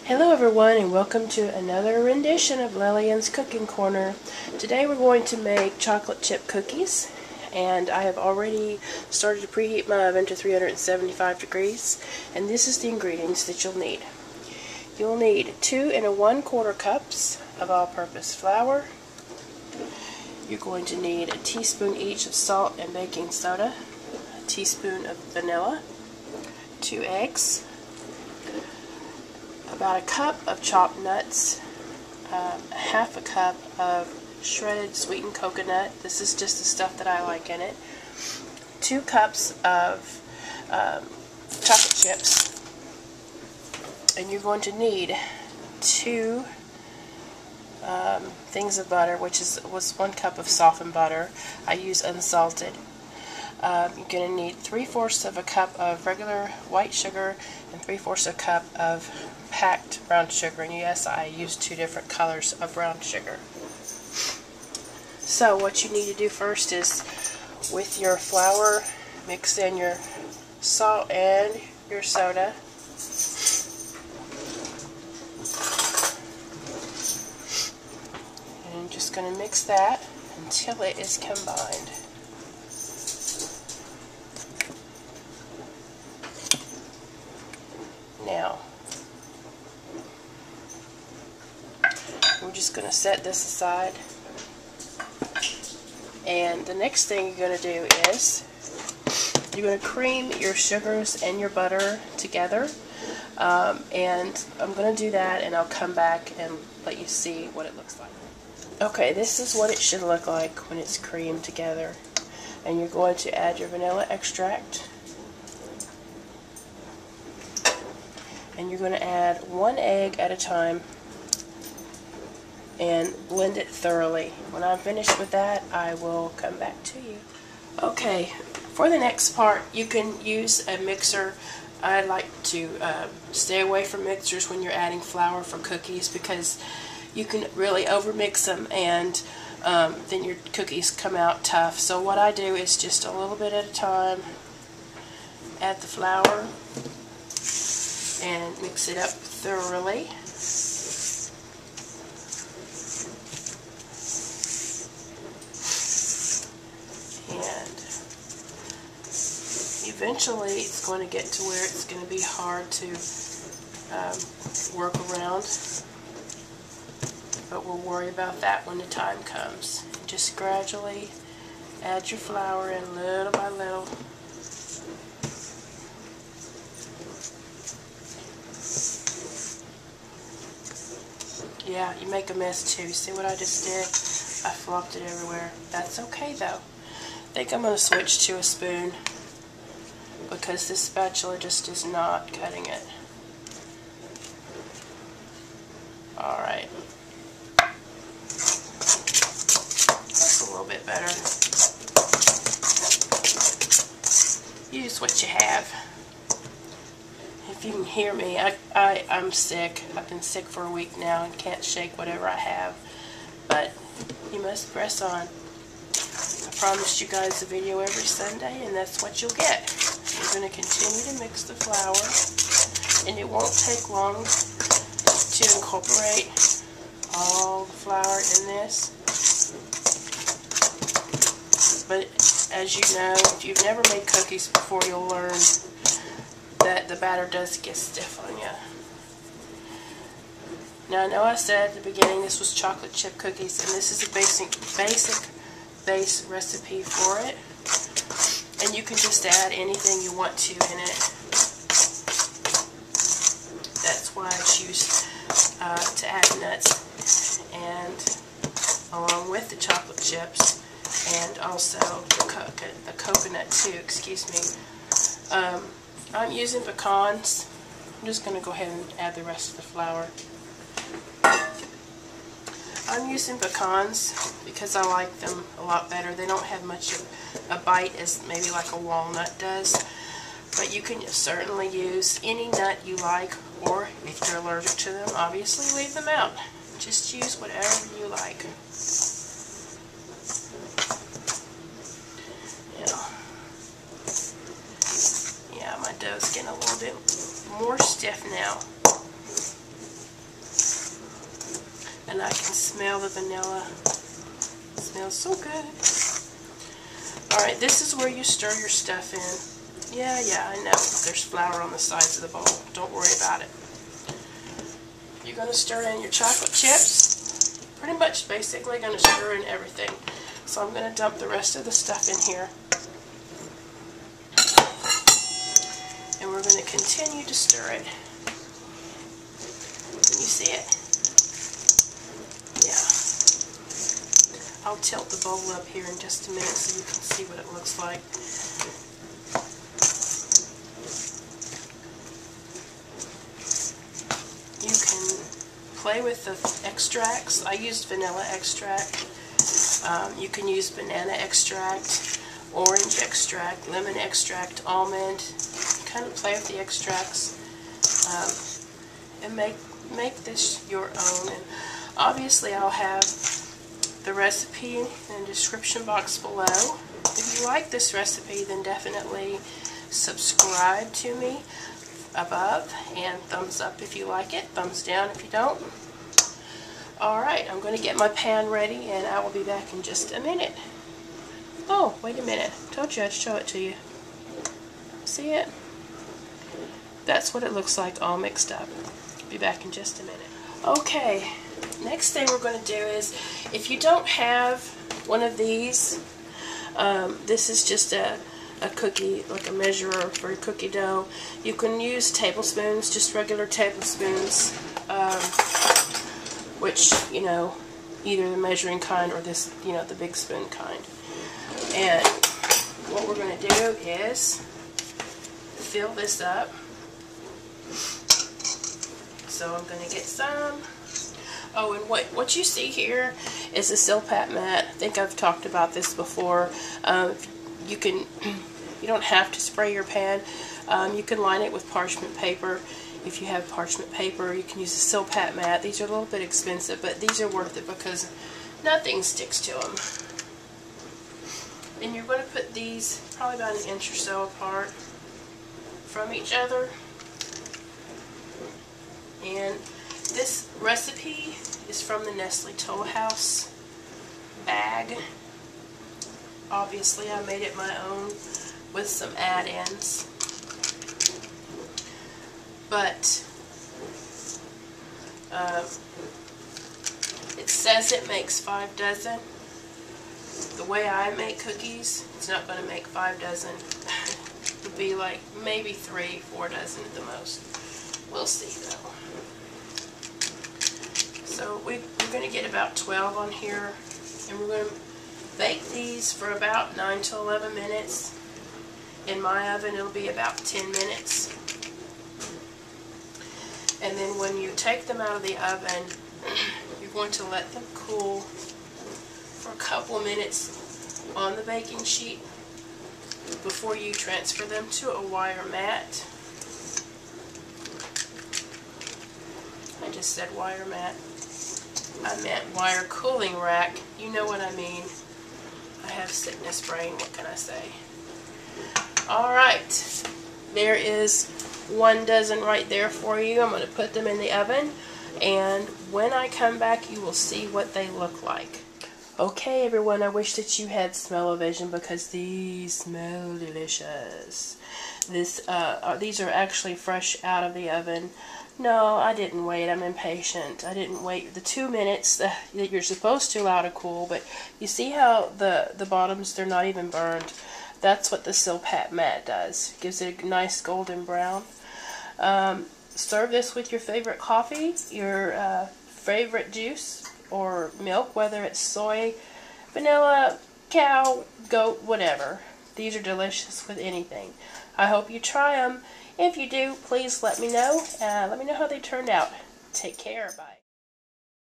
Hello everyone, and welcome to another rendition of Lillian's Cooking Corner. Today we're going to make chocolate chip cookies, and I have already started to preheat my oven to 375 degrees, and this is the ingredients that you'll need. You'll need 2 1/4 cups of all-purpose flour. You're going to need a teaspoon each of salt and baking soda, a teaspoon of vanilla, 2 eggs, about a cup of chopped nuts, half a cup of shredded sweetened coconut. This is just the stuff that I like in it. 2 cups of chocolate chips. And you're going to need 2 things of butter, which was 1 cup of softened butter. I use unsalted. You're going to need 3/4 of a cup of regular white sugar and 3/4 of a cup of packed brown sugar. And yes, I use 2 different colors of brown sugar. So what you need to do first is, with your flour, mix in your salt and your soda. And I'm just going to mix that until it is combined. Now, we're just going to set this aside. And the next thing you're going to do is you're going to cream your sugars and your butter together. And I'm going to do that, and I'll come back and let you see what it looks like. Okay, this is what it should look like when it's creamed together. And you're going to add your vanilla extract. And you're going to add 1 egg at a time and blend it thoroughly. When I'm finished with that, I will come back to you. Okay, for the next part, you can use a mixer. I like to stay away from mixers when you're adding flour for cookies, because you can really overmix them, and then your cookies come out tough. So what I do is just a little bit at a time, add the flour, and mix it up thoroughly. And eventually it's going to get to where it's going to be hard to work around, but we'll worry about that when the time comes. Just gradually add your flour in little by little. Yeah, you make a mess too. See what I just did? I flopped it everywhere. That's okay though. I think I'm going to switch to a spoon, because this spatula just is not cutting it. Alright. That's a little bit better. Use what you have. If you can hear me, I'm sick. I've been sick for a week now and can't shake whatever I have. But you must press on. I promised you guys a video every Sunday, and that's what you'll get. You're going to continue to mix the flour, and it won't take long to incorporate all the flour in this. But as you know, if you've never made cookies before, you'll learn that the batter does get stiff on you. Now, I know I said at the beginning this was chocolate chip cookies, and this is a basic base recipe for it. And you can just add anything you want to in it. That's why I choose to add nuts, and along with the chocolate chips, and also the coconut too, excuse me. I'm using pecans. I'm just going to go ahead and add the rest of the flour. I'm using pecans because I like them a lot better. They don't have much of a bite as maybe like a walnut does. But you can certainly use any nut you like, or if you're allergic to them, obviously leave them out. Just use whatever you like. Yeah, my dough's getting a little bit more stiff now. and I can smell the vanilla. It smells so good. Alright, this is where you stir your stuff in. Yeah, I know. There's flour on the sides of the bowl. Don't worry about it. You're going to stir in your chocolate chips. Pretty much basically going to stir in everything. So I'm going to dump the rest of the stuff in here. And we're going to continue to stir it. Can you see it? Yeah. I'll tilt the bowl up here in just a minute so you can see what it looks like. You can play with the extracts. I used vanilla extract. You can use banana extract, orange extract, lemon extract, almond. Kind of play with the extracts and make this your own. And obviously I'll have the recipe in the description box below. If you like this recipe, then definitely subscribe to me above, and thumbs up if you like it, thumbs down if you don't. Alright, I'm going to get my pan ready, and I will be back in just a minute. Oh, wait a minute. Told you I'd show it to you. See it? That's what it looks like all mixed up. Be back in just a minute. Okay, next thing we're going to do is, if you don't have one of these, this is just a cookie, like a measurer for a cookie dough. You can use tablespoons, just regular tablespoons, which, you know, either the measuring kind or this, you know, the big spoon kind. And what we're going to do is fill this up. So I'm going to get some. Oh, and what you see here is a silpat mat. I think I've talked about this before. You don't have to spray your pan. You can line it with parchment paper. If you have parchment paper, you can use a silpat mat. These are a little bit expensive, but these are worth it because nothing sticks to them. And you're going to put these probably about an inch or so apart from each other. And this recipe is from the Nestle Toll House bag. Obviously, I made it my own with some add-ins. But it says it makes 5 dozen. The way I make cookies, it's not going to make 5 dozen. It would be like maybe 3, 4 dozen at the most. We'll see though. So we're going to get about 12 on here, and we're going to bake these for about 9 to 11 minutes. In my oven, it'll be about 10 minutes. And then when you take them out of the oven, you're going to let them cool for a couple minutes on the baking sheet before you transfer them to a wire mat. I just said wire mat. I meant wire cooling rack. You know what I mean. I have sickness brain, what can I say? Alright, there is 1 dozen right there for you. I'm going to put them in the oven, and when I come back you will see what they look like. Okay everyone, I wish that you had smell-o-vision because these smell delicious. These are actually fresh out of the oven. No, I didn't wait. I'm impatient. I didn't wait the 2 minutes that you're supposed to allow to cool, but you see how the bottoms, they're not even burned. That's what the silpat mat does. Gives it a nice golden brown. Serve this with your favorite coffee, your favorite juice, or milk, whether it's soy, vanilla, cow, goat, whatever. These are delicious with anything. I hope you try them. If you do, please let me know. Let me know how they turned out. Take care. Bye.